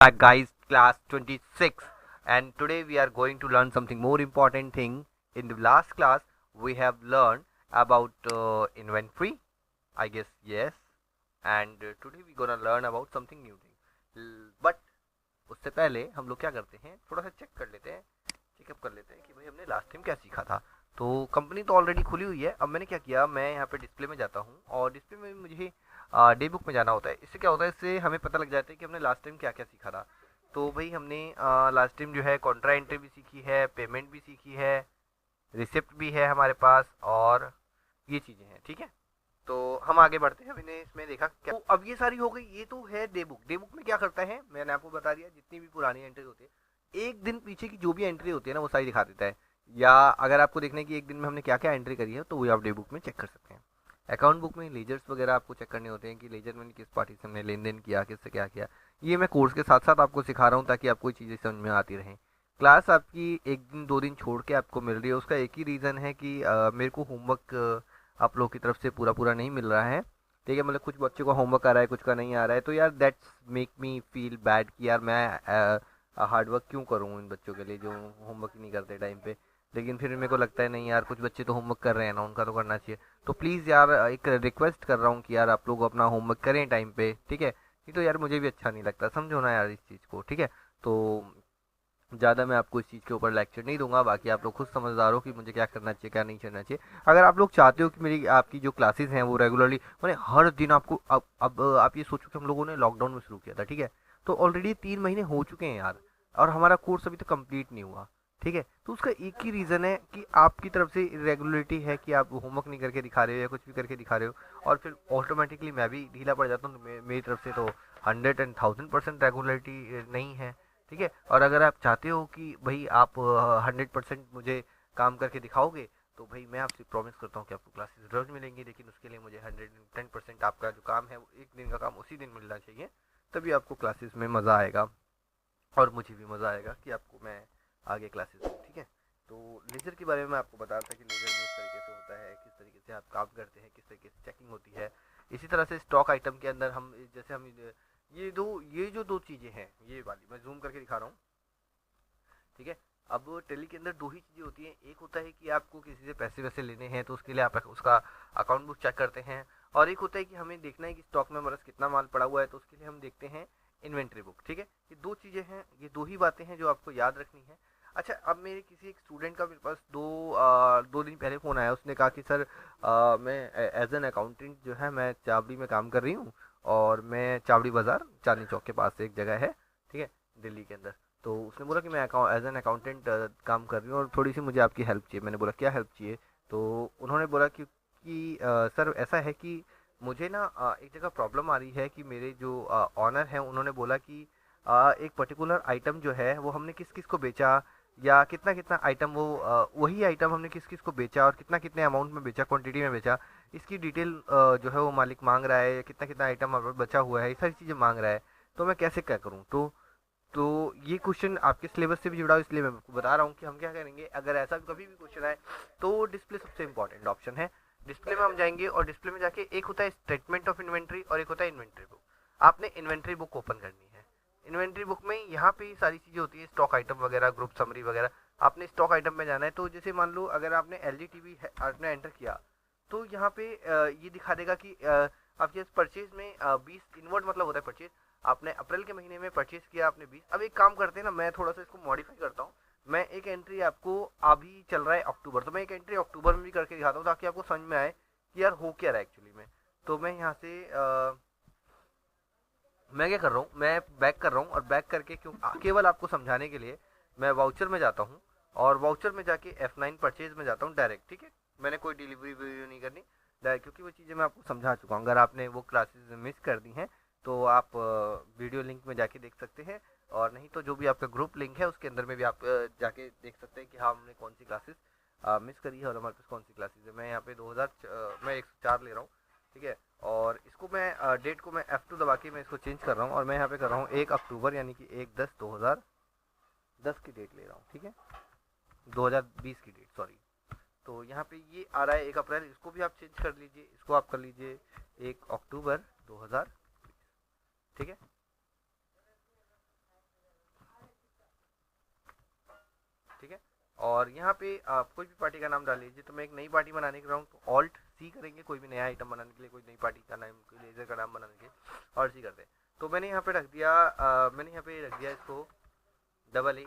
Back guys, class 26, and today we are going to learn something more important thing. In the last class we have learned about inventory, I guess. Yes, and today we gonna learn about something new thing. But उससे पहले हम लोग क्या करते हैं, थोड़ा सा check कर लेते हैं, चेकअप कर लेते हैं कि भाई हमने लास्ट टाइम क्या सीखा था। तो कंपनी तो ऑलरेडी खुली हुई है। अब मैंने क्या किया, मैं यहाँ पे डिस्प्ले में जाता हूँ और डिस्प्ले में मुझे डे बुक में जाना होता है। इससे क्या होता है, इससे हमें पता लग जाता है कि हमने लास्ट टाइम क्या क्या सीखा था। तो भाई हमने लास्ट टाइम जो है कॉन्ट्रा एंट्री भी सीखी है, पेमेंट भी सीखी है, रिसिप्ट भी है हमारे पास, और ये चीज़ें हैं। ठीक है, तो हम आगे बढ़ते हैं। मैंने इसमें देखा क्या, तो अब ये सारी हो गई। ये तो है डे बुक। डे बुक में क्या करता है, मैंने आपको बता दिया, जितनी भी पुरानी एंट्री होती है एक दिन पीछे की जो भी एंट्री होती है ना वो सारी दिखा देता है। या अगर आपको देखना है कि एक दिन में हमने क्या क्या एंट्री करी है तो वो आप डे बुक में चेक कर सकते हैं। अकाउंट बुक में लेजर्स वगैरह आपको चेक करने होते हैं कि लेजर में किस पार्टी से हमने लेन देन किया, किससे क्या किया। ये मैं कोर्स के साथ साथ आपको सिखा रहा हूँ ताकि आपको चीज़ें समझ में आती रहें। क्लास आपकी एक दिन दो दिन छोड़ के आपको मिल रही है, उसका एक ही रीज़न है कि मेरे को होमवर्क आप लोगों की तरफ से पूरा पूरा नहीं मिल रहा है। ठीक है, मतलब कुछ बच्चों का होमवर्क आ रहा है, कुछ का नहीं आ रहा है। तो यार that's make me feel bad कि यार मैं हार्डवर्क क्यों करूँ इन बच्चों के लिए जो होमवर्क ही नहीं करते टाइम पे। लेकिन फिर मेरे को लगता है नहीं यार, कुछ बच्चे तो होमवर्क कर रहे हैं ना, उनका तो करना चाहिए। तो प्लीज़ यार एक रिक्वेस्ट कर रहा हूँ कि यार आप लोग अपना होमवर्क करें टाइम पे। ठीक है, नहीं तो यार मुझे भी अच्छा नहीं लगता, समझो ना यार इस चीज़ को। ठीक है, तो ज़्यादा मैं आपको इस चीज़ के ऊपर लेक्चर नहीं दूंगा। बाकी आप लोग खुद समझदार हो कि मुझे क्या करना चाहिए क्या नहीं करना चाहिए। अगर आप लोग चाहते हो कि मेरी आपकी जो क्लासेस हैं वो रेगुलरली, मैंने हर दिन आपको, अब आप ये सोचो कि हम लोगों ने लॉकडाउन में शुरू किया था। ठीक है, तो ऑलरेडी 3 महीने हो चुके हैं यार, और हमारा कोर्स अभी तक कंप्लीट नहीं हुआ। ठीक है, तो उसका एक ही रीज़न है कि आपकी तरफ से इरेगुलरिटी है कि आप होमवर्क नहीं करके दिखा रहे हो या कुछ भी करके दिखा रहे हो, और फिर ऑटोमेटिकली मैं भी ढीला पड़ जाता हूँ। तो मेरी तरफ से तो 100 and 1000% रेगुलरिटी नहीं है। ठीक है, और अगर आप चाहते हो कि भाई आप 100% मुझे काम करके दिखाओगे, तो भाई मैं आपसे प्रॉमिस करता हूँ कि आपको क्लासेस रोज मिलेंगी। लेकिन उसके लिए मुझे 110% आपका जो काम है वो एक दिन का काम उसी दिन मिलना चाहिए, तभी आपको क्लासेस में मज़ा आएगा और मुझे भी मज़ा आएगा कि आपको मैं आगे क्लासेस दूँ। ठीक है, तो लेज़र के बारे में मैं आपको बता रहा था कि लेज़र में इस तरीके से होता है, किस तरीके से आप काम करते हैं, किस तरीके से चेकिंग होती है। इसी तरह से स्टॉक आइटम के अंदर हम जैसे हम ये जो दो चीज़ें हैं, ये वाली मैं जूम करके दिखा रहा हूँ। ठीक है, अब टेली के अंदर दो ही चीज़ें होती हैं। एक होता है कि आपको किसी से पैसे वैसे लेने हैं तो उसके लिए आप उसका अकाउंट बुक चेक करते हैं, और एक होता है कि हमें देखना है कि स्टॉक में हमारे पास कितना माल पड़ा हुआ है, तो उसके लिए हम देखते हैं इन्वेंट्री बुक। ठीक है, ये दो चीज़ें हैं, ये दो ही बातें हैं जो आपको याद रखनी है। अच्छा, अब मेरे किसी एक स्टूडेंट का मेरे पास 2 दिन पहले फ़ोन आया। उसने कहा कि सर मैं एज एन अकाउंटेंट जो है मैं चावड़ी में काम कर रही हूँ, और मैं चावड़ी बाज़ार चांदनी चौक के पास एक जगह है, ठीक है, दिल्ली के अंदर। तो उसने बोला कि मैं एज एन अकाउंटेंट काम कर रही हूँ और थोड़ी सी मुझे आपकी हेल्प चाहिए। मैंने बोला क्या हेल्प चाहिए। तो उन्होंने बोला कि सर ऐसा है कि मुझे ना एक जगह प्रॉब्लम आ रही है कि मेरे जो ऑनर हैं उन्होंने बोला कि एक पर्टिकुलर आइटम जो है वो हमने किस किस को बेचा, या कितना कितना आइटम वो वही आइटम हमने किस किस को बेचा और कितना कितने अमाउंट में बेचा, क्वांटिटी में बेचा, इसकी डिटेल जो है वो मालिक मांग रहा है, या कितना कितना आइटम बचा हुआ है, ये सारी चीज़ें मांग रहा है। तो मैं कैसे क्या करूँ। तो ये क्वेश्चन आपके सिलेबस से भी जुड़ा हो, इसलिए मैं आपको बता रहा हूँ कि हम क्या करेंगे अगर ऐसा कभी भी क्वेश्चन आए। तो डिस्प्ले सबसे इंपॉर्टेंट ऑप्शन है। डिस्प्ले में हम जाएंगे और डिस्प्ले में जाके एक होता है स्टेटमेंट ऑफ इन्वेंट्री और एक होता है इन्वेंट्री बुक। आपने इन्वेंट्री बुक ओपन करनी है। इन्वेंट्री बुक में यहाँ पे सारी चीज़ें होती है, स्टॉक आइटम वगैरह, ग्रुप समरी वगैरह। आपने स्टॉक आइटम में जाना है। तो जैसे मान लो अगर आपने एल जी टी वी आपने एंटर किया, तो यहाँ पे ये दिखा देगा कि आपके परचेज में 20 इनवर्ड मतलब होता है परचेज। आपने अप्रैल के महीने में परचेज किया आपने 20। अब एक काम करते हैं ना, मैं थोड़ा सा इसको मॉडिफाई करता हूँ। मैं एक एंट्री आपको, अभी चल रहा है अक्टूबर, तो मैं एक एंट्री अक्टूबर में भी करके दिखाता हूँ ताकि आपको समझ में आए कि यार हो क्या रहा है एक्चुअली में। तो मैं यहाँ से मैं क्या कर रहा हूँ, मैं बैक कर रहा हूँ, और बैक करके क्यों केवल आपको समझाने के लिए मैं वाउचर में जाता हूँ, और वाउचर में जाके F9 परचेज में जाता हूँ डायरेक्ट। ठीक है, मैंने कोई डिलीवरी वीडियो नहीं करनी डायरेक्ट, क्योंकि वो चीज़ें मैं आपको समझा चुका हूँ। अगर आपने वो क्लासेस मिस कर दी हैं तो आप वीडियो लिंक में जाके देख सकते हैं, और नहीं तो जो भी आपका ग्रुप लिंक है उसके अंदर में भी आप जाके देख सकते हैं कि हाँ हमने कौन सी क्लासेस मिस करी है और हमारे पास कौन सी क्लासेस है। मैं यहाँ पे मैं 104 ले रहा हूँ। ठीक है, और इसको मैं डेट को मैं F2 दबा के मैं इसको चेंज कर रहा हूँ, और मैं यहाँ पे कर रहा हूँ 1 अक्टूबर, यानी कि 1/10/2010 की डेट ले रहा हूँ। ठीक है, 2020 की डेट, सॉरी। तो यहाँ पे ये आ रहा है 1 अप्रैल, इसको भी आप चेंज कर लीजिए, इसको आप कर लीजिए 1 अक्टूबर 2020। ठीक है, ठीक है। और यहाँ पे आप कोई भी पार्टी का नाम डाल लीजिए। तो मैं एक नई पार्टी बनाने के रहा हूँ तो ऑल्ट सी करेंगे, कोई भी नया आइटम बनाने के लिए, कोई नई पार्टी का नाम, कोई लेजर का नाम बनाने के लिए ऑल्ट सी करते हैं। तो मैंने यहाँ पे रख दिया इसको डबल ए,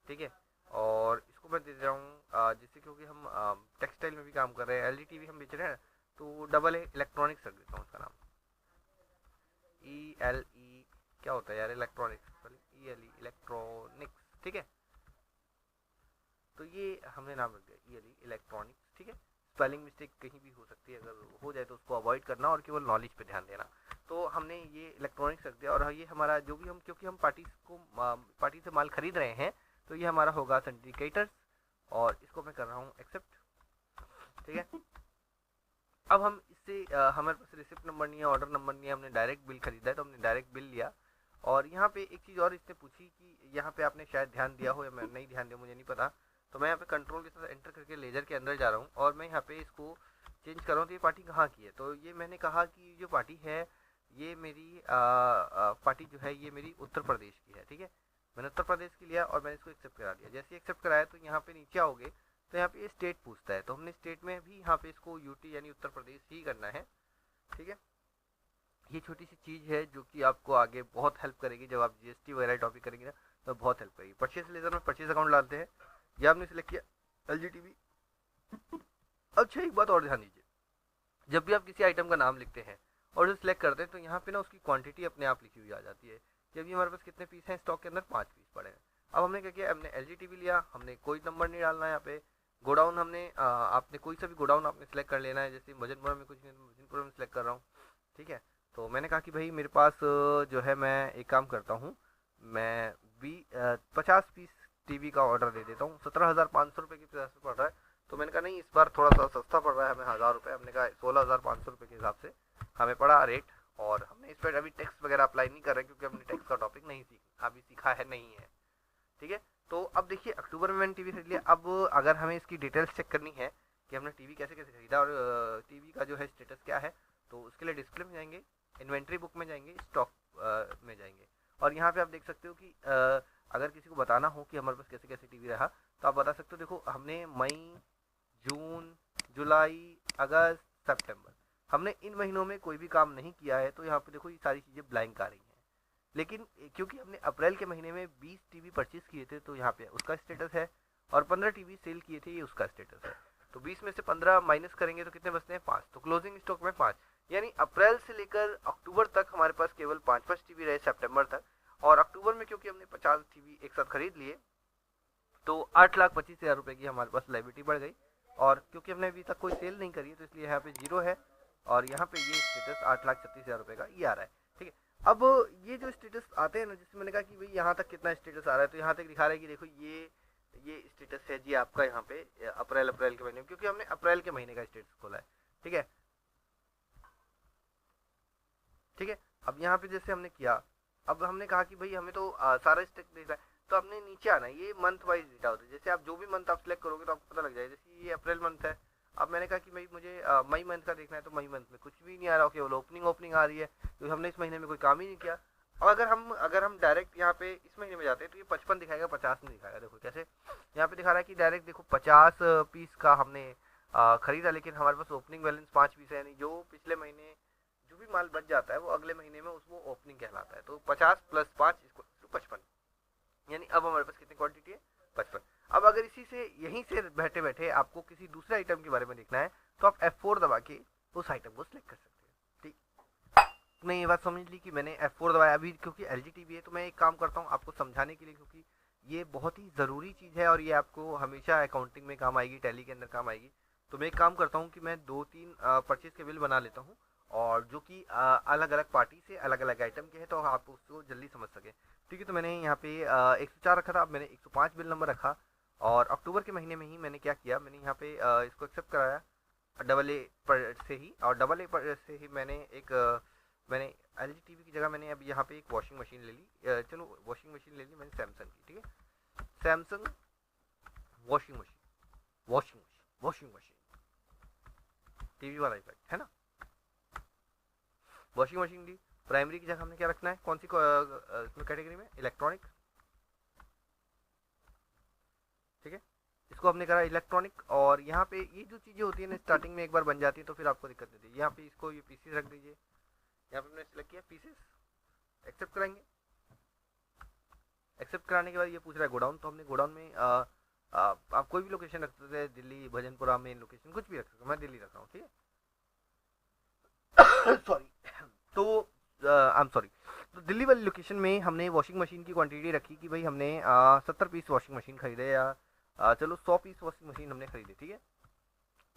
ठीक है। और इसको मैं दे रहा हूँ जिससे, क्योंकि हम टेक्सटाइल में भी काम कर रहे हैं, एलईडी टीवी हम बेच रहे हैं, तो डबल ए इलेक्ट्रॉनिक्स रख देता हूँ उसका नाम। ELE क्या होता है यार, इलेक्ट्रॉनिक्स, ELE इलेक्ट्रॉनिक्स, ठीक है। तो ये हमने नाम रख दिया ELE इलेक्ट्रॉनिक्स, ठीक है। स्पेलिंग मिस्टेक कहीं भी हो सकती है, अगर हो जाए तो उसको अवॉइड करना और केवल नॉलेज पे ध्यान देना। तो हमने ये इलेक्ट्रॉनिक्स रख दिया। और ये हमारा जो भी हम, क्योंकि हम पार्टी से माल खरीद रहे हैं, तो ये हमारा होगा सिंडिकेटर्स, और इसको मैं कर रहा हूँ एक्सेप्ट, ठीक है। अब हम इससे हमारे पास रिसिप्ट नंबर नहीं है, ऑर्डर नंबर नहीं है, हमने डायरेक्ट बिल खरीदा है तो हमने डायरेक्ट बिल लिया। और यहाँ पे एक चीज़ और इसने पूछी कि यहाँ पे आपने शायद ध्यान दिया हो या मैं नहीं ध्यान दिया, मुझे नहीं पता। तो मैं यहाँ पे कंट्रोल के साथ एंटर करके लेजर के अंदर जा रहा हूँ और मैं यहाँ पे इसको चेंज कर रहा हूँ। तो ये पार्टी कहाँ की है, तो ये मैंने कहा कि जो पार्टी है ये मेरी पार्टी जो है ये मेरी उत्तर प्रदेश की है, ठीक है। मैंने उत्तर प्रदेश की लिया और मैंने इसको एक्सेप्ट करा दिया। जैसे एक्सेप्ट कराया तो यहाँ पे नीचे आओगे तो यहाँ पे स्टेट पूछता है, तो हमने स्टेट में भी यहाँ पे इसको यूटी यानी उत्तर प्रदेश ही करना है, ठीक है। ये छोटी सी चीज़ है जो कि आपको आगे बहुत हेल्प करेगी, जब आप जीएसटी वगैरह टॉपिक करेंगे ना तो बहुत हेल्प करेगी। परचेज लेजर में परचेज अकाउंट डालते हैं, ये आपने सिलेक्ट किया LGTV। अच्छा एक बात और ध्यान दीजिए, जब भी आप किसी आइटम का नाम लिखते हैं और जो सिलेक्ट करते हैं तो यहाँ पे ना उसकी क्वांटिटी अपने आप लिखी हुई आ जाती है कि अभी हमारे पास कितने पीस हैं स्टॉक के अंदर, 5 पीस पड़े हैं। अब हमने क्या किया, हमने LGTV लिया, हमने कोई नंबर नहीं डालना है यहाँ पे। गोडाउन हमने आपने कोई सा भी गोडाउन आपने सेलेक्ट कर लेना है, जैसे भजनपुरा में कुछ नहीं, भजनपुरा में सेलेक्ट कर रहा हूँ, ठीक है। तो मैंने कहा कि भाई मेरे पास जो है, मैं एक काम करता हूँ, मैं 50 पीस टीवी का ऑर्डर दे देता हूँ। 17,500 रुपये की 50 पड़ रहा है। तो मैंने कहा नहीं, इस बार थोड़ा सा सस्ता पड़ रहा है हमें 1000 रुपये। हमने कहा 16,500 रुपये के हिसाब से हमें पड़ा रेट। और हमने इस पर अभी टैक्स वगैरह अप्लाई नहीं कर रहे क्योंकि हमने टैक्स का टॉपिक नहीं अभी सीखा है, नहीं है, ठीक है। तो अब देखिए अक्टूबर में मैंने टीवी खरीद लिया। अब अगर हमें इसकी डिटेल्स चेक करनी है कि हमने टीवी कैसे कैसे खरीदा और टीवी का जो है स्टेटस क्या है, तो उसके लिए डिस्प्ले में जाएंगे, इन्वेंट्री बुक में जाएंगे, स्टॉक में जाएंगे। और यहाँ पे आप देख सकते हो कि अगर किसी को बताना हो कि हमारे पास कैसे कैसे टीवी रहा तो आप बता सकते हो। देखो हमने मई, जून, जुलाई, अगस्त, सितंबर, हमने इन महीनों में कोई भी काम नहीं किया है, तो यहाँ पे देखो ये सारी चीज़ें ब्लैंक आ रही हैं। लेकिन क्योंकि हमने अप्रैल के महीने में 20 टीवी परचेज किए थे तो यहाँ पे उसका स्टेटस है, और 15 टीवी सेल किए थे, ये उसका स्टेटस है। तो 20 में से 15 माइनस करेंगे तो कितने बचते हैं, 5। तो क्लोजिंग स्टॉक में 5, यानी अप्रैल से लेकर अक्टूबर तक हमारे पास केवल 5 टीवी रहे सितंबर तक। और अक्टूबर में क्योंकि हमने 50 टीवी एक साथ खरीद लिए तो 8,25,000 रुपये की हमारे पास लायबिलिटी बढ़ गई। और क्योंकि हमने अभी तक कोई सेल नहीं करी है तो इसलिए यहाँ पे 0 है, और यहाँ पे ये स्टेटस 8,36,000 रुपये का ये आ रहा है, ठीक है। अब ये जो स्टेटस आते हैं ना, जिससे मैंने कहा कि भाई यहाँ तक कितना स्टेटस आ रहा है, तो यहाँ तक दिखा रहा है कि देखो ये स्टेटस है जी आपका यहाँ पे अप्रैल के महीने में, क्योंकि हमने अप्रैल के महीने का स्टेटस खोला है, ठीक है, ठीक है। अब यहाँ पे जैसे हमने किया, अब हमने कहा कि भाई हमें तो सारा स्टेटस देखना है, तो आपने नीचे आना है, ये मंथ वाइज डेटा होता है। जैसे आप जो भी मंथ आप सिलेक्ट करोगे तो आपको पता लग जाएगा। जैसे ये अप्रैल मंथ है, अब मैंने कहा कि भाई मुझे मई मंथ का देखना है, तो मई मंथ में कुछ भी नहीं आ रहा, केवल ओपनिंग आ रही है, क्योंकि हमने इस महीने में कोई काम ही नहीं किया। और अगर हम डायरेक्ट यहाँ पे इस महीने में जाते हैं तो ये 55 दिखाएगा, 50 नहीं दिखाएगा। देखो कैसे यहाँ पे दिखा रहा है कि डायरेक्ट देखो 50 पीस का हमने खरीदा, लेकिन हमारे पास ओपनिंग बैलेंस 5 पीस है, यानी जो पिछले महीने जो भी माल बच जाता है वो अगले महीने में उसको ओपनिंग कहलाता है। तो 50 + 5 इसको 55, यानी अब हमारे पास कितनी क्वांटिटी है, 55। अब अगर इसी से यहीं से बैठे बैठे आपको किसी दूसरे आइटम के बारे में देखना है तो आप F4 दबा के उस आइटम को सिलेक्ट कर सकते हैं, ठीक। नहीं, ये बात समझ ली कि मैंने F4 दबाया अभी, क्योंकि LGTV है तो मैं एक काम करता हूँ आपको समझाने के लिए, क्योंकि ये बहुत ही ज़रूरी चीज़ है और ये आपको हमेशा अकाउंटिंग में काम आएगी, टैली के अंदर काम आएगी। तो मैं एक काम करता हूँ कि मैं 2-3 परचेज के बिल बना लेता हूँ, और जो कि अलग अलग पार्टी से अलग अलग आइटम के हैं, तो आप उसको जल्दी समझ सकें, ठीक है। तो मैंने यहाँ पे 104 रखा था, अब मैंने 105 बिल नंबर रखा। और अक्टूबर के महीने में ही मैंने क्या किया, मैंने यहाँ पे इसको एक्सेप्ट कराया AA पर से ही, और AA पर से ही मैंने LGTV की जगह मैंने अब यहाँ पे एक वॉशिंग मशीन ले ली। चलो वॉशिंग मशीन ले ली मैंने सैमसंग की, ठीक है, सैमसंग वॉशिंग मशीन टीवी वाला इफेक्ट है ना। वॉशिंग मशीन ली, प्राइमरी की जगह हमने क्या रखना है, कौन सी इसमें कैटेगरी में, इलेक्ट्रॉनिक, ठीक है, इसको हमने करा इलेक्ट्रॉनिक। और यहाँ पे ये जो चीज़ें होती है ना स्टार्टिंग में एक बार बन जाती है तो फिर आपको दिक्कत नहीं होती। यहाँ पे इसको ये पीसीस रख दीजिए, यहाँ पे हमने सिलेक्ट किया पीसीस, एक्सेप्ट कराएंगे। एक्सेप्ट कराने के बाद ये पूछ रहा है गोडाउन, तो हमने गोडाउन में आप कोई भी लोकेशन रख सकते हैं, दिल्ली, भजनपुरा, मेन लोकेशन कुछ भी रख सकते हैं, मैं दिल्ली रख रहा हूँ, ठीक है। सॉरी, तो आई एम सॉरी। तो दिल्ली वाली लोकेशन में हमने वॉशिंग मशीन की क्वांटिटी रखी कि भाई हमने 70 पीस वॉशिंग मशीन खरीदे, या चलो 100 पीस वॉशिंग मशीन हमने खरीदी, ठीक है।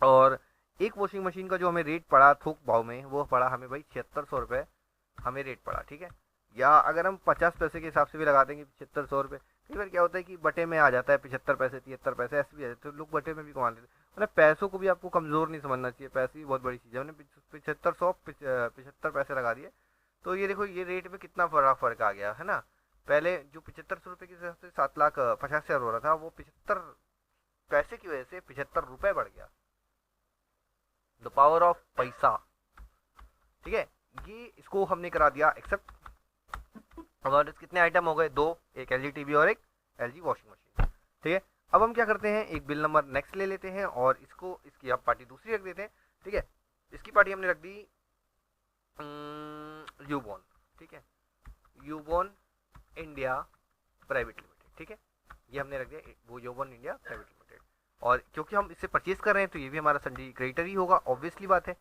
और एक वॉशिंग मशीन का जो हमें रेट पड़ा थोक भाव में, वो पड़ा हमें भाई 7600 रुपये हमें रेट पड़ा, ठीक है। या अगर हम 50 पैसे के हिसाब से भी लगा देंगे 7500 रुपये, कई बार क्या होता है कि बटे में आ जाता है 75 पैसे, 73 पैसे, ऐसे भी आ जाते हैं, तो लोग बटे में भी कमा लेते हैं। मतलब पैसों को भी आपको कमज़ोर नहीं समझना चाहिए, पैसे भी बहुत बड़ी चीज़ है। हमने 75 पैसे लगा दिए, तो ये देखो ये रेट में कितना फ़र्क आ गया है ना। पहले जो 7500 रुपये के हिसाब से 7,50,000 हो रहा था, वो 75 पैसे की वजह से 75 रुपये बढ़ गया। द पावर ऑफ पैसा, ठीक है। ये इसको हमने करा दिया एक्सेप्ट। और कितने आइटम हो गए, 2, एक एलजी टीवी और एक एलजी वॉशिंग मशीन, ठीक है। अब हम क्या करते हैं, एक बिल नंबर नेक्स्ट ले लेते हैं और इसको, इसकी आप पार्टी दूसरी रख देते हैं, ठीक है। इसकी पार्टी हमने रख दी यूबॉन, ठीक है, यूबॉन इंडिया प्राइवेट लिमिटेड, ठीक है। ये हमने रख दिया वो यूबॉन इंडिया प्राइवेट लिमिटेड। और क्योंकि हम इससे परचेज कर रहे हैं तो ये भी हमारा संडी क्रेडिटर ही होगा, ऑब्वियसली बात है।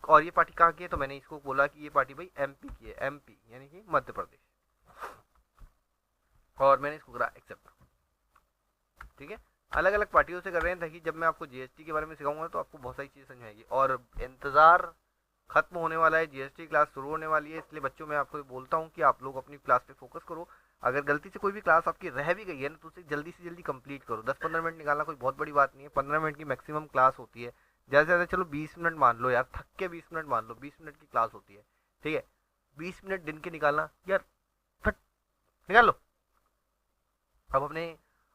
और ये पार्टी कहाँ की है, तो मैंने इसको बोला कि ये पार्टी भाई एमपी की है, एमपी यानी कि मध्य प्रदेश, और मैंने इसको करा एक्सेप्ट, ठीक है। अलग अलग पार्टियों से कर रहे हैं ताकि जब मैं आपको जीएसटी के बारे में सिखाऊंगा तो आपको बहुत सारी चीज़ें समझ आएगी। और इंतज़ार खत्म होने वाला है, जीएसटी क्लास शुरू होने वाली है, इसलिए बच्चों मैं आपको बोलता हूँ कि आप लोग अपनी क्लास पे फोकस करो। अगर गलती से कोई भी क्लास आपकी रह भी गई है ना, तो उसे जल्दी से जल्दी कंप्लीट करो। 10-15 मिनट निकालना कोई बहुत बड़ी बात नहीं है, 15 मिनट की मैक्सिमम क्लास होती है, ज़्यादा से ज़्यादा चलो 20 मिनट मान लो यार, थक के 20 मिनट मान लो, 20 मिनट की क्लास होती है, ठीक है। 20 मिनट दिन के निकालना यार, फट निकाल लो।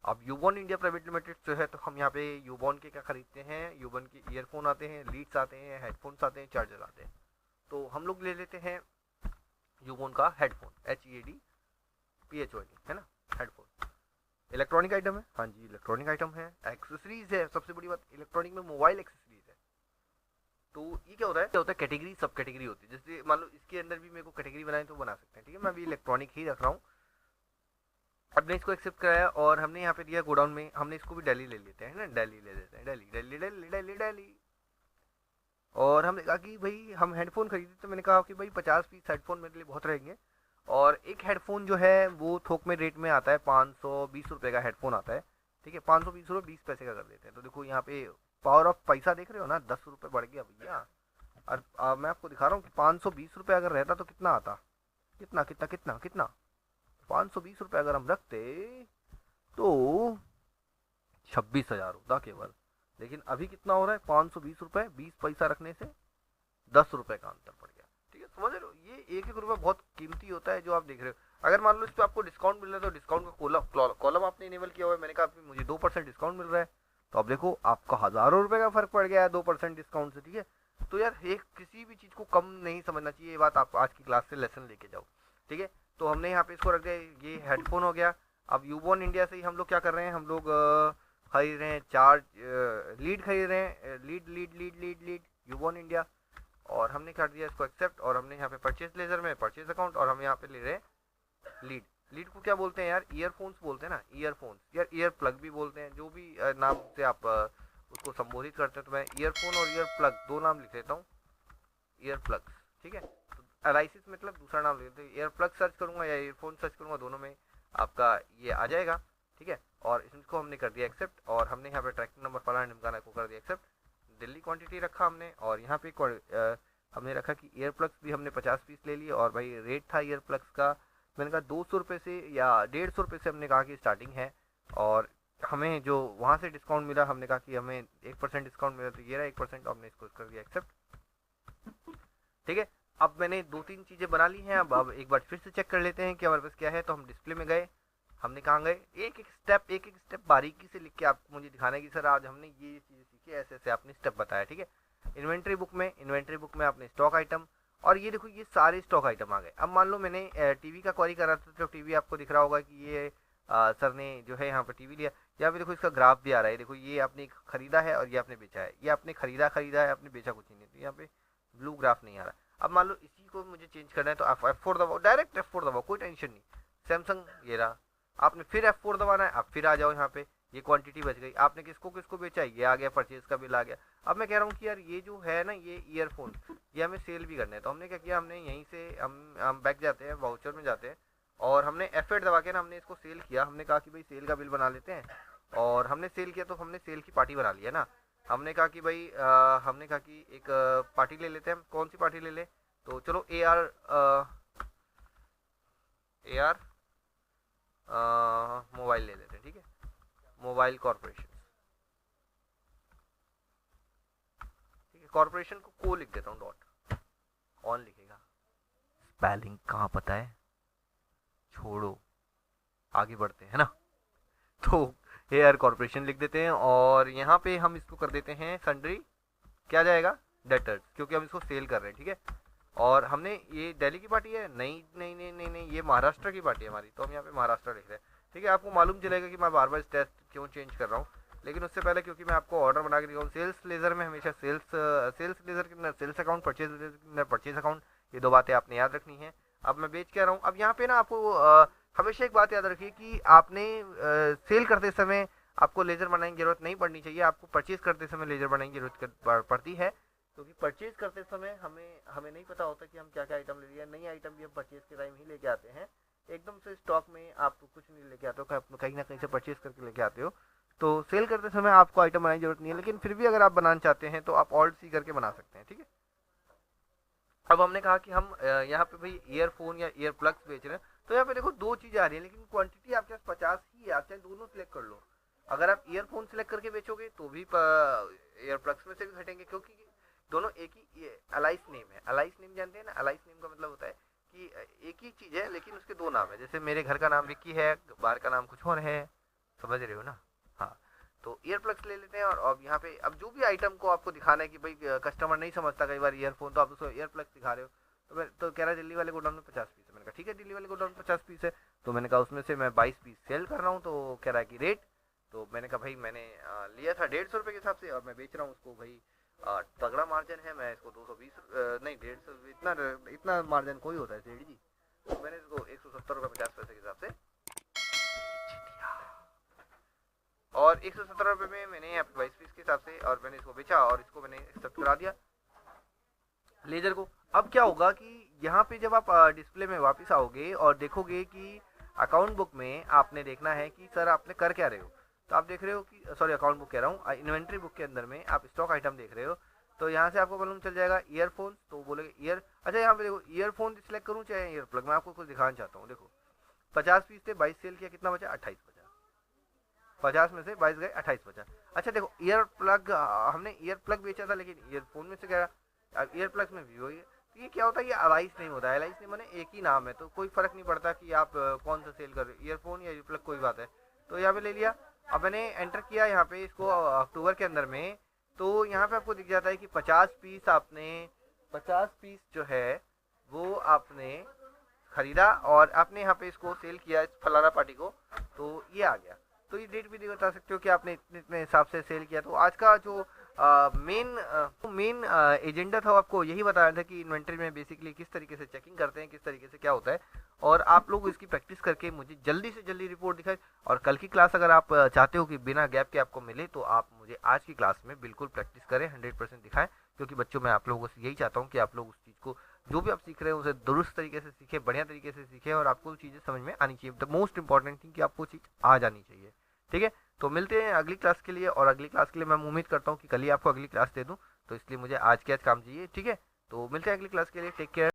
अब यूबॉन इंडिया प्राइवेट लिमिटेड जो है, तो हम यहाँ पे यूबॉन के क्या खरीदते हैं, यूबॉन के ईयरफोन आते हैं, लीड्स आते हैं, हेडफोन्स आते हैं, चार्जर आते हैं। तो हम लोग ले लेते हैं यूबॉन का हेडफोन, HEADPHON, है ना, हेडफोन। इलेक्ट्रॉनिक आइटम है, हाँ जी इलेक्ट्रॉनिक आइटम है। एक्सेसरीज है, सबसे बड़ी बात इलेक्ट्रॉनिक में मोबाइल एक्सेसरीज है। तो ये क्या होता है कैटेगरी, सब कैटेगरी होती है। जैसे मान लो इसके अंदर भी मेरे को कैटेगरी बनाए तो बना सकते हैं, ठीक है। मैं अभी इलेक्ट्रॉनिक ही रख रहा हूँ। हमने इसको एक्सेप्ट कराया और हमने यहाँ पे दिया गोडाउन में, हमने इसको भी दिल्ली ले लेते हैं ना, दिल्ली ले लेते हैं, दिल्ली दिल्ली दिल्ली दिल्ली दिल्ली। और हमने कहा कि भाई हम हेडफोन खरीदे, तो मैंने कहा कि भाई 50 पीस हेडफोन मेरे लिए बहुत रहेंगे। और एक हेडफोन जो है वो थोक में रेट में आता है 520 रुपये का हेडफोन आता है, ठीक है। 520 रुपये 20 पैसे का कर देते हैं। तो देखो यहाँ पे पावर ऑफ पैसा देख रहे हो ना, 10 रुपये बढ़ गया भैया। और मैं आपको दिखा रहा हूँ कि 520 रुपये अगर रहता तो कितना आता, कितना कितना कितना कितना 520 रुपये अगर हम रखते तो 26,000 होता केवल। लेकिन अभी कितना हो रहा है, 520 रुपये 20 पैसा रखने से 10 रुपये का अंतर पड़ गया, ठीक है। समझ रहे हो, ये एक एक रुपया बहुत कीमती होता है जो आप देख रहे हो। अगर मान लो इस पर आपको डिस्काउंट मिल रहा है तो डिस्काउंट का कॉलम आपने इनेबल किया हुआ है, मैंने कहा मुझे 2% डिस्काउंट मिल रहा है, तो अब देखो आपका हज़ारों रुपये का फर्क पड़ गया है 2% डिस्काउंट से, ठीक है। तो यार एक किसी भी चीज़ को कम नहीं समझना चाहिए, ये बात आप आज की क्लास से लेसन लेके जाओ, ठीक है। तो हमने यहाँ पे इसको रख दिया, ये हेडफोन हो गया। अब यूबॉन इंडिया से ही हम लोग क्या कर रहे हैं, हम लोग खरीद रहे हैं लीड खरीद रहे हैं, lead lead lead lead lead यूबॉन इंडिया। और हमने कर दिया इसको एक्सेप्ट, और हमने यहाँ पे परचेज लेजर में परचेज अकाउंट, और हम यहाँ पे ले रहे हैं लीड। लीड को क्या बोलते हैं यार, ईयरफोन्स बोलते हैं ना, ईयरफोन्स यार, ईयर प्लग भी बोलते हैं, जो भी नाम से आप उसको संबोधित करते हैं। तो मैं ईयरफोन और ईयर प्लग दो नाम लिख लेता हूँ, ईयर प्लग्स, ठीक है। तो एलाइसिस मतलब दूसरा नाम लिख लेते हैं, ईयर प्लग सर्च करूँगा या ईयरफोन सर्च करूँगा, दोनों में आपका ये आ जाएगा, ठीक है। और इसको हमने कर दिया एक्सेप्ट, और हमने यहाँ पे ट्रैकिंग नंबर फलाना ढिमकाना को कर दिया एक्सेप्ट। दिल्ली क्वांटिटी रखा हमने, और यहाँ पे हमने रखा कि ईयर प्लग्स भी हमने 50 पीस ले लिए। और भाई रेट था ईयर प्लग्स का, मैंने कहा 200 रुपये से या 150 रुपये से हमने कहा कि स्टार्टिंग है। और हमें जो वहाँ से डिस्काउंट मिला, हमने कहा कि हमें 1% डिस्काउंट मिला, तो ये रहा 1%, हमने इसको कर दिया एक्सेप्ट, ठीक है। अब मैंने 2-3 चीज़ें बना ली हैं। अब एक बार फिर से चेक कर लेते हैं कि हमारे पास क्या है। तो हम डिस्प्ले में गए, हमने कहाँ गए, एक एक स्टेप बारीकी से लिख के आपको मुझे दिखाना है कि सर आज हमने ये चीज़ें सीखी, ऐसे ऐसे आपने स्टेप बताया, ठीक है। इन्वेंट्री बुक में आपने स्टॉक आइटम, और ये देखो ये सारे स्टॉक आइटम आ गए। अब मान लो मैंने टीवी का क्वेरी करा था, तो टीवी आपको दिख रहा होगा कि ये सर ने जो है यहाँ पर टीवी लिया। यहाँ पे देखो इसका ग्राफ भी आ रहा है, देखो ये आपने खरीदा है और ये आपने बेचा है, ये आपने खरीदा है, आपने बेचा कुछ नहीं है, तो यहाँ पे ब्लू ग्राफ नहीं आ रहा। अब मान लो इसी को मुझे चेंज करना है तो आप F4 दबाओ, डायरेक्ट F4 दबाओ, कोई टेंशन नहीं। सैमसंग ये रहा, आपने फिर F4 दबाना है, आप फिर आ जाओ यहाँ पे, ये क्वांटिटी बच गई। आपने किसको किसको बेचा है, ये आ गया, परचेज का बिल आ गया। अब मैं कह रहा हूँ कि यार ये जो है ना, ये ईयरफोन, ये हमें सेल भी करना है, तो हमने क्या किया, हमने यहीं से हम बैक जाते हैं, वाउचर में जाते हैं, और हमने F8 दबा के ना हमने इसको सेल किया। हमने कहा कि भाई सेल का बिल बना लेते हैं, और हमने सेल किया तो हमने सेल की पार्टी बना लिया ना। हमने कहा कि भाई हमने कहा कि एक पार्टी ले लेते हैं, हम कौन सी पार्टी ले ले, तो चलो AR मोबाइल ले लेते हैं, ठीक है, मोबाइल कॉर्पोरेशन, ठीक है। कॉर्पोरेशन को लिख देता हूँ, डॉट ऑन लिखेगा, स्पेलिंग कहाँ पता है, छोड़ो आगे बढ़ते हैं ना। तो एयर कॉर्पोरेशन लिख देते हैं, और यहाँ पे हम इसको कर देते हैं सन्ड्री, क्या जाएगा, डेटर्स, क्योंकि हम इसको सेल कर रहे हैं, ठीक है। और हमने ये दिल्ली की पार्टी है, नहीं नहीं नहीं नहीं नहीं, ये महाराष्ट्र की पार्टी है हमारी, तो हम यहाँ पे महाराष्ट्र लिख रहे हैं, ठीक है। आपको मालूम चलेगा कि मैं बार बार टेस्ट क्यों चेंज कर रहा हूँ, लेकिन उससे पहले क्योंकि मैं आपको ऑर्डर बना के दिखाऊँ। सेल्स लेजर में हमेशा सेल्स लेजर के अंदर सेल्स अकाउंट, परचेज लेजर के अंदर परचेज अकाउंट, ये दो बातें आपने याद रखनी है। अब मैं बेच क्या रहा हूँ, अब यहाँ पे ना आपको हमेशा एक बात याद रखिए कि आपने सेल करते समय आपको लेजर बनाने की जरूरत नहीं पड़नी चाहिए, आपको परचेज करते समय लेजर बनाने की जरूरत पड़ती है, क्योंकि परचेज करते समय हमें नहीं पता होता कि हम क्या क्या आइटम ले रहे हैं। नई आइटम भी हम परचेज के टाइम ही लेके आते हैं, एकदम से स्टॉक में आप कुछ नहीं लेके आते हो, कहीं ना कहीं से परचेज करके लेके आते हो। तो सेल करते समय आपको आइटम बनाने की जरूरत नहीं है, लेकिन फिर भी अगर आप बनाना चाहते हैं तो आप ऑल्ट सी करके बना सकते हैं, ठीक है। अब हमने कहा कि हम यहाँ पे भाई ईयरफोन या ईयर प्लग्स बेच रहे हैं, तो यहाँ पे देखो दो चीज़ें आ रही है, लेकिन क्वांटिटी आपके पास 50 ही है, आप चाहे दोनों सिलेक्ट कर लो। अगर आप ईयरफोन सिलेक्ट करके बेचोगे तो भी ईयर प्लग्स में से भी घटेंगे, क्योंकि दोनों एक ही अलाइस नेम है। अलाइस नेम जानते हैं ना, अलाइस नेम का मतलब होता है कि एक ही चीज़ है लेकिन उसके दो नाम है। जैसे मेरे घर का नाम विक्की है, बाहर का नाम कुछ और है, समझ रहे हो ना। हाँ, तो ईयर प्लग्स ले लेते हैं, और अब यहाँ पे अब जो भी आइटम को आपको दिखाना है कि भाई कस्टमर नहीं समझता कई बार ईयरफोन, तो आप उसको ईयर प्लग्स दिखा रहे हो, तो कह रहा है दिल्ली वाले गोडाउन में 50 पीस है। मैंने कहा ठीक है, दिल्ली वाले गोडाउन में 50 पीस है, तो मैंने कहा उसमें से मैं 22 पीस सेल कर रहा हूँ। तो कह रहा है कि रेट, तो मैंने कहा भाई मैंने लिया था 150 रुपये के हिसाब से, और मैं बेच रहा हूँ उसको भाई तगड़ा मार्जिन है, मैं इसको 220 नहीं 150, इतना मार्जिन कोई होता है सेठ जी, तो मैंने इसको 170 रुपये 50 पैसे के हिसाब से, और 170 रुपये में मैंने 22 पीस के हिसाब से, और मैंने इसको बेचा, और इसको मैंने एक्सेप्ट करा दिया लेजर को। अब क्या होगा कि यहाँ पे जब आप डिस्प्ले में वापस आओगे और देखोगे कि अकाउंट बुक में आपने देखना है कि सर आपने कर क्या रहे हो, तो आप देख रहे हो कि सॉरी अकाउंट बुक कह रहा हूँ, इन्वेंट्री बुक के अंदर में आप स्टॉक आइटम देख रहे हो, तो यहाँ से आपको मालूम चल जाएगा ईयरफोन, तो बोलेगे ईयर, अच्छा यहाँ पे देखो ईयरफोन सिलेक्ट करूँ चाहे ईयर प्लग, मैं आपको कुछ दिखाना चाहता हूँ। देखो 50 पीस थे, 22 सेल किया, कितना बचा, 28 बचा, 50 में से 22 गए, 28 बचा। अच्छा देखो ईयर प्लग, हमने ईयर प्लग बेचा था, लेकिन ईयरफोन में से गया, अब ईयर प्लग्स में भी वही है। तो ये क्या होता है, ये अलाइस नहीं होता है, अलाइस नहीं माने एक ही नाम है, तो कोई फर्क नहीं पड़ता कि आप कौन सा सेल कर रहे हो, ईयरफोन या ईयर प्लग कोई बात है। तो यहाँ पे ले लिया, अब मैंने एंटर किया यहाँ पे इसको अक्टूबर के अंदर में, तो यहाँ पे आपको दिख जाता है कि 50 पीस जो है वो आपने खरीदा, और आपने यहाँ पे इसको सेल किया इस फलाना पार्टी को, तो ये आ गया। तो ये डेट भी बता सकते हो कि आपने इतने इतने हिसाब से सेल किया। तो आज का जो मेन एजेंडा था, आपको यही बताया था कि इन्वेंटरी में बेसिकली किस तरीके से चेकिंग करते हैं, किस तरीके से क्या होता है, और आप लोग इसकी प्रैक्टिस करके मुझे जल्दी से जल्दी रिपोर्ट दिखाएं। और कल की क्लास अगर आप चाहते हो कि बिना गैप के आपको मिले, तो आप मुझे आज की क्लास में बिल्कुल प्रैक्टिस करें, 100% दिखाएं, क्योंकि बच्चों मैं आप लोगों से यही चाहता हूँ कि आप लोग उस चीज़ को, जो भी आप सीख रहे हैं उसे दुरुस्त तरीके से सीखें, बढ़िया तरीके से सीखें, और आपको चीज़ें समझ में आनी चाहिए। द मोस्ट इंपॉर्टेंट थिंग कि आपको चीज़ आ जानी चाहिए, ठीक है। तो मिलते हैं अगली क्लास के लिए, और अगली क्लास के लिए मैं उम्मीद करता हूँ कि कल ही आपको अगली क्लास दे दूँ, तो इसलिए मुझे आज के आज काम चाहिए, ठीक है। तो मिलते हैं अगली क्लास के लिए, टेक केयर।